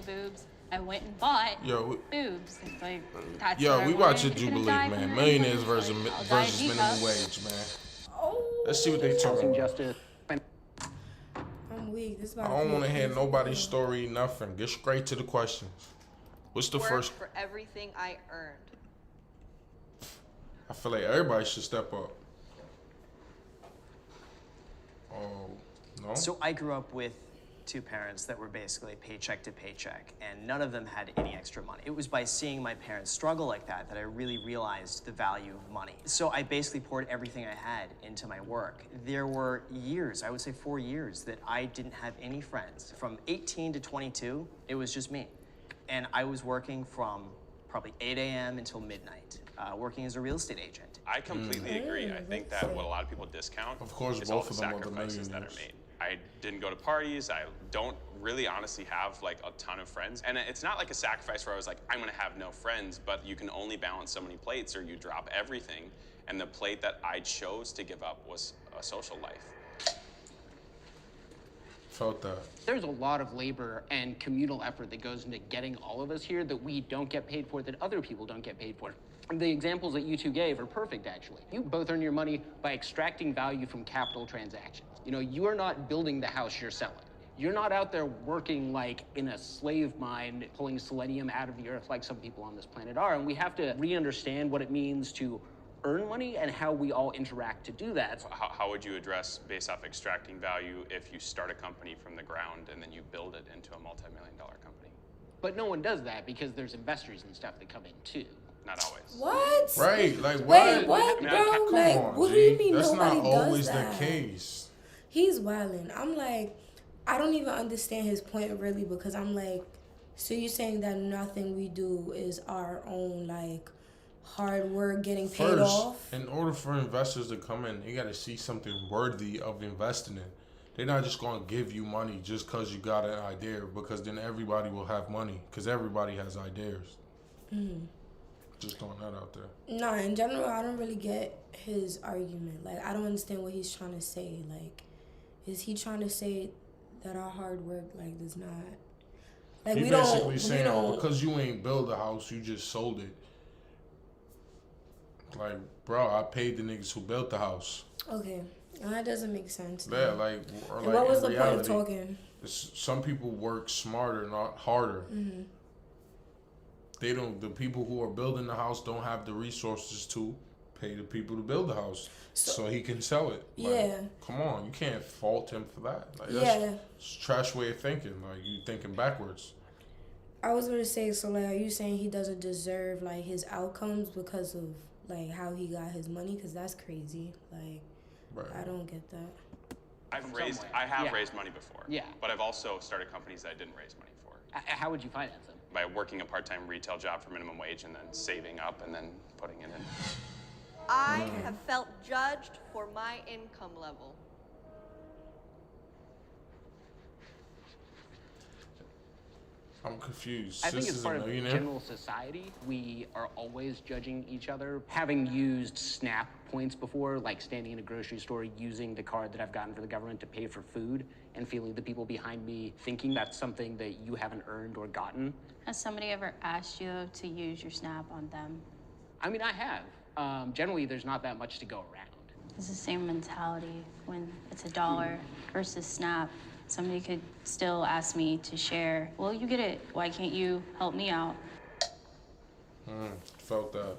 boobs. I went and bought boobs. It's like, that's we watch it, you believe, died man. from that Millionaires anyway. versus minimum wage, man. Let's see what they talking about. I'm weak. This I don't want to hear nobody's story, nothing. Get straight to the questions. What's the first? For everything I earned. I feel like everybody should step up. Oh, no? So I grew up with two parents that were basically paycheck to paycheck, and none of them had any extra money. It was by seeing my parents struggle like that that I really realized the value of money. So I basically poured everything I had into my work. There were years, I would say 4 years, that I didn't have any friends. From 18 to 22, it was just me. And I was working from probably 8 a.m. until midnight, working as a real estate agent. I completely agree. I think that what a lot of people discount is all the sacrifices that are made. I didn't go to parties. I don't really honestly have like a ton of friends. And it's not like a sacrifice where I was like, I'm gonna have no friends, but you can only balance so many plates or you drop everything. And the plate that I chose to give up was a social life. Felt that. There's a lot of labor and communal effort that goes into getting all of us here that we don't get paid for, that other people don't get paid for. The examples that you two gave are perfect, actually. You both earn your money by extracting value from capital transactions. You know, you are not building the house you're selling. You're not out there working like in a slave mine, pulling selenium out of the earth like some people on this planet are. And we have to re-understand what it means to earn money and how we all interact to do that. How would you address, based off extracting value, if you start a company from the ground and then you build it into a multi-million-dollar company? But no one does that because there's investors and stuff that come in too. Not always. What? Right, like what? Wait, what, bro? Come Like, on, what G. do you mean That's nobody not always does that? the case. He's wilding. I'm like, I don't even understand his point really, because I'm like, so you're saying that nothing we do is our own like hard work getting paid off? In order for investors to come in, they got to see something worthy of investing in. They're not just going to give you money just because you got an idea, because then everybody will have money, because everybody has ideas. Just throwing that out there. No, in general, I don't really get his argument. Like, I don't understand what he's trying to say. Like, is he trying to say that our hard work, like, does not... Like, He basically saying, oh, because you ain't build a house, you just sold it. Like, bro, I paid the niggas who built the house. Okay. That doesn't make sense. Yeah, like, or and like what was in the reality, point of talking? Some people work smarter, not harder. They don't. The people who are building the house don't have the resources to pay the people to build the house, so he can sell it. Like, yeah. Come on, you can't fault him for that. Like, it's a trash way of thinking. Like, you thinking backwards. I was gonna say, so like, are you saying he doesn't deserve like his outcomes because of like how he got his money? Because that's crazy. Like, I don't get that. I have raised money before. Yeah. But I've also started companies that I didn't raise money for. How would you finance them? By working a part-time retail job for minimum wage and then saving up and then putting it in. I have felt judged for my income level. I'm confused. I think it's part of general society. We are always judging each other. Having used SNAP points before, like standing in a grocery store using the card that I've gotten for the government to pay for food and feeling the people behind me thinking that's something that you haven't earned or gotten. Has somebody ever asked you to use your SNAP on them? I mean, I have. Generally, there's not that much to go around. It's the same mentality when it's $1 versus SNAP. Somebody could still ask me to share. Well, you get it. Why can't you help me out? Felt that.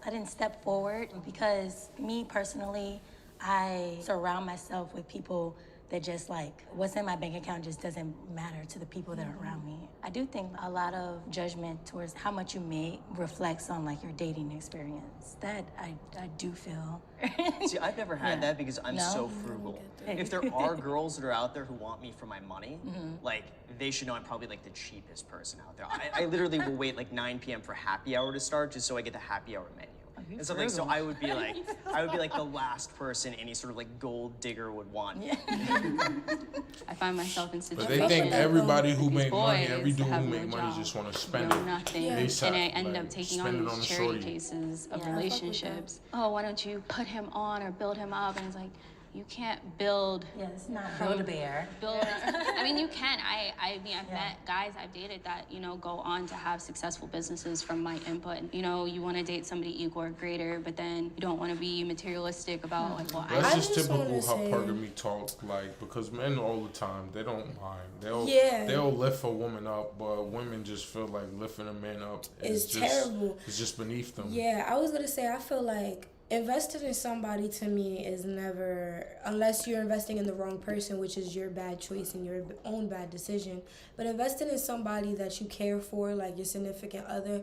I didn't step forward because me personally, I surround myself with people that just like, what's in my bank account just doesn't matter to the people that are around me. I do think a lot of judgment towards how much you make reflects on like your dating experience. That I do feel. See, I've never had that because I'm so frugal. If there are girls that are out there who want me for my money, like, they should know I'm probably like the cheapest person out there. I literally will wait like 9 p.m. for happy hour to start just so I get the happy hour menu. And something, so I would be like the last person any sort of like gold digger would want. I find myself in situations. But they think everybody who make money, boys every dude have who no make money job, just want to spend it. Nothing. ASAP, And I end like, up taking spend on it these the charity shorty. cases of relationships. Oh, why don't you put him on or build him up? And it's like, you can't build. Yeah, it's not Build-A-Bear. I mean, you can. I mean, I've met guys I've dated that, you know, go on to have successful businesses from my input. You know, you want to date somebody equal or greater, but then you don't want to be materialistic about, like, well, That's I just typical hypergamy talk, like, because men all the time, they don't mind. They'll lift a woman up, but women just feel like lifting a man up is terrible. It's just beneath them. Yeah, I was going to say, I feel like investing in somebody, to me, is never, unless you're investing in the wrong person, which is your bad choice and your own bad decision. But investing in somebody that you care for, like your significant other,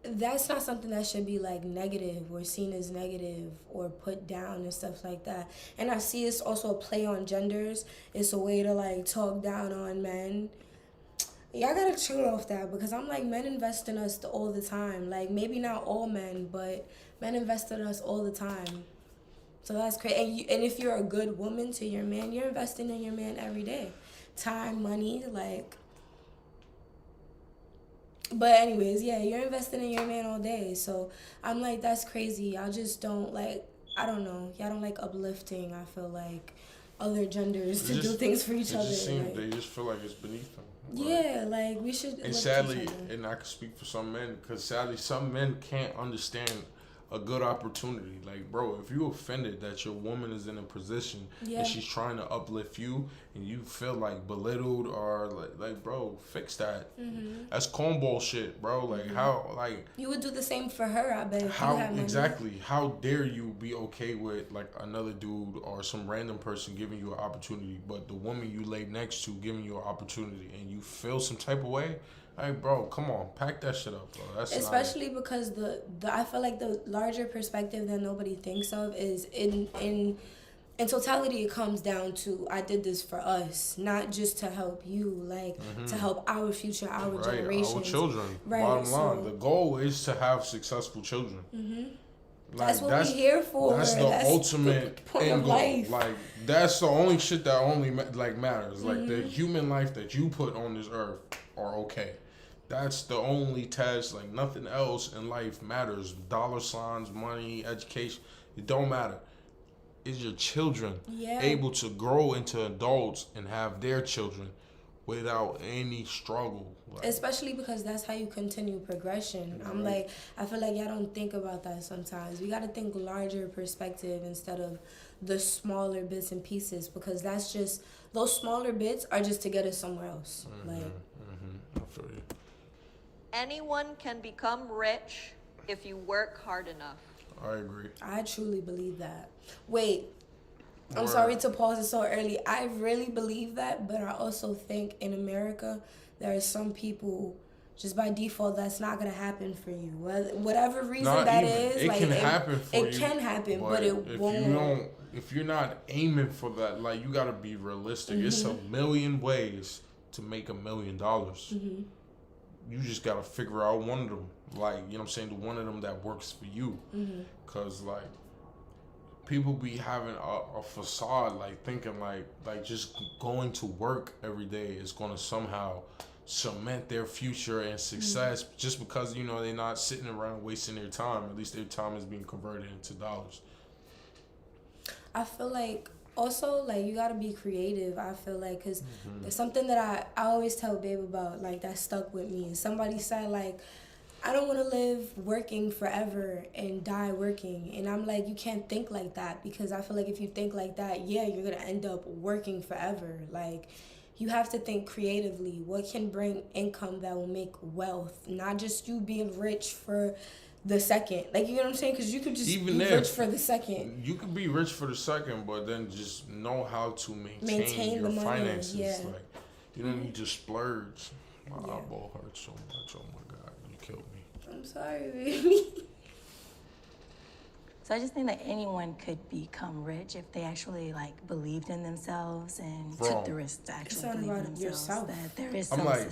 that's not something that should be like negative or seen as negative or put down and stuff like that. And I see it's also a play on genders. It's a way to like talk down on men. Y'all gotta chill off that, because I'm like, men invest in us all the time. Like, maybe not all men, but men invest in us all the time. So that's crazy. And if you're a good woman to your man, you're investing in your man every day. Time, money, like. But anyways, yeah, you're investing in your man all day. So I'm like, that's crazy. Y'all just don't like, I don't know. Y'all don't like uplifting, I feel like, other genders to do things for each other. Like, they just feel like it's beneath them. Yeah, like we should. And sadly, and I can speak for some men, because sadly, some men can't understand a good opportunity. Like, bro, if you offended that your woman is in a position and she's trying to uplift you, and you feel like belittled or like bro, fix that. Mm-hmm. That's cornball shit, bro. Like, how, like, you would do the same for her, I bet. How exactly? How dare you be okay with like another dude or some random person giving you an opportunity, but the woman you lay next to giving you an opportunity, and you feel some type of way? Like, bro, come on, pack that shit up, bro. That's especially because the I feel like the larger perspective that nobody thinks of is in totality, it comes down to, I did this for us, not just to help you, like to help our future, our generations, our children. Right. Bottom line, the goal is to have successful children. Mm-hmm. Like, that's what we're here for. That's the ultimate point end goal. Life. Like, that's the only shit that only like matters. Mm-hmm. Like, the human life that you put on this earth are okay. That's the only test. Like, nothing else in life matters. Dollar signs, money, education, it don't matter. Is your children able to grow into adults and have their children without any struggle? Like, especially because that's how you continue progression. Right. I'm like, I feel like y'all don't think about that sometimes. We got to think larger perspective instead of the smaller bits and pieces, because that's just, those smaller bits are just to get us somewhere else. I feel you. Anyone can become rich if you work hard enough. I agree. I truly believe that. Wait, I'm sorry to pause it so early. I really believe that, but I also think in America, there are some people, just by default, that's not going to happen for you. Whatever reason it can happen for you. It can happen, but it won't. If you're not aiming for that, like, you got to be realistic. Mm-hmm. It's a million ways to make $1 million. Mm-hmm. You just got to figure out one of them. Like, you know what I'm saying? The one of them that works for you. Because, like, people be having a facade, like, thinking, like just going to work every day is going to somehow cement their future and success just because, you know, they're not sitting around wasting their time. At least their time is being converted into dollars. I feel like also, like, you gotta be creative, I feel like, because there's something that I always tell Babe about, like, that stuck with me. Somebody said, like, I don't want to live working forever and die working. And I'm like, you can't think like that, because I feel like if you think like that, you're going to end up working forever. Like, you have to think creatively. What can bring income that will make wealth? Not just you being rich for the second. Like, you know what I'm saying? Because you could just be rich for the second. You could be rich for the second, but then just know how to maintain your finances. Yeah. Like, you don't need to splurge. My eyeball hurts so much. Oh my God, you killed me. I'm sorry, baby. So I just think that anyone could become rich if they actually, like, believed in themselves and took the risk to actually believe in themselves. Yourself. That there is I'm like,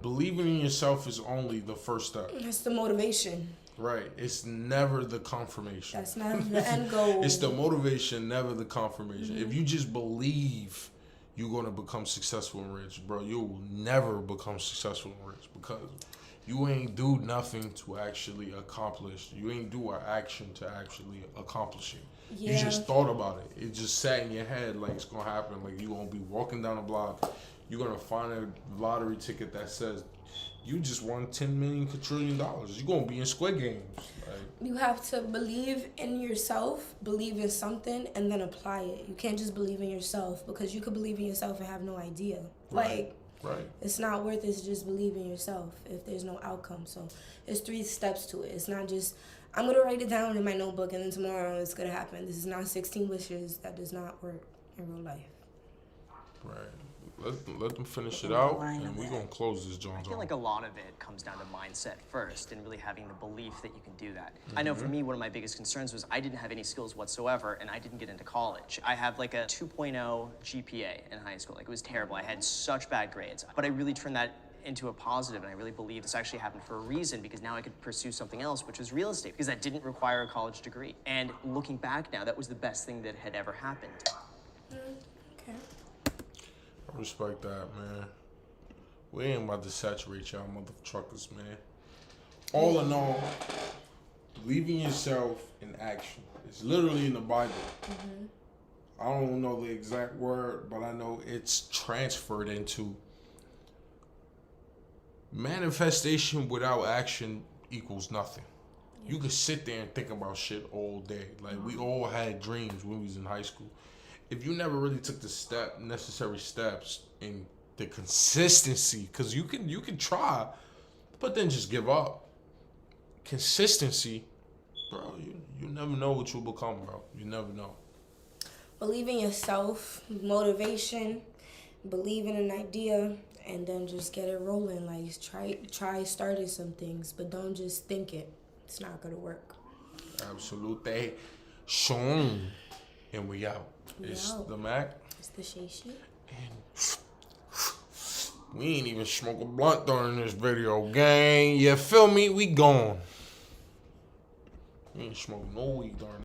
believing in yourself is only the first step. It's the motivation. Right. It's never the confirmation. That's not the end goal. It's the motivation, never the confirmation. If you just believe you're going to become successful and rich, bro, you will never become successful and rich, because you ain't do nothing to actually accomplish. You ain't do an action to actually accomplish it. Yeah. You just thought about it. It just sat in your head like it's gonna happen. Like you gonna be walking down the block, you're gonna find a lottery ticket that says you just won $10 million quadrillion. You're gonna be in Squid Games. Like, you have to believe in yourself, believe in something, and then apply it. You can't just believe in yourself, because you could believe in yourself and have no idea. right. It's not worth it to just believe in yourself if there's no outcome. So there's 3 steps to it. It's not just, I'm going to write it down in my notebook and then tomorrow it's going to happen. This is not 16 wishes. That does not work in real life. Right. Let them finish it out, and we're going to close this Jones. I feel like a lot of it comes down to mindset first and really having the belief that you can do that. I know for me, one of my biggest concerns was I didn't have any skills whatsoever, and I didn't get into college. I have like a 2.0 GPA in high school. Like, it was terrible. I had such bad grades. But I really turned that into a positive, and I really believe this actually happened for a reason, because now I could pursue something else, which was real estate, because that didn't require a college degree. And looking back now, that was the best thing that had ever happened. Okay. I respect that, man. We ain't about to saturate y'all motherfuckers, man. All in all, believe in yourself in action. It's literally in the Bible. I don't know the exact word, but I know it's transferred into manifestation without action equals nothing. You could sit there and think about shit all day. Like, we all had dreams when we was in high school. If you never really took the necessary steps in the consistency, because you can try, but then just give up. Consistency, bro, you never know what you'll become, bro. You never know. Believe in yourself, motivation, believe in an idea, and then just get it rolling. Like, try starting some things, but don't just think it. It's not gonna work. Absolutely. Sean. And we out. It's the Mac. It's the Shay Shit. And we ain't even smoke a blunt during this video, gang. You feel me? We gone. We ain't smoking no weed during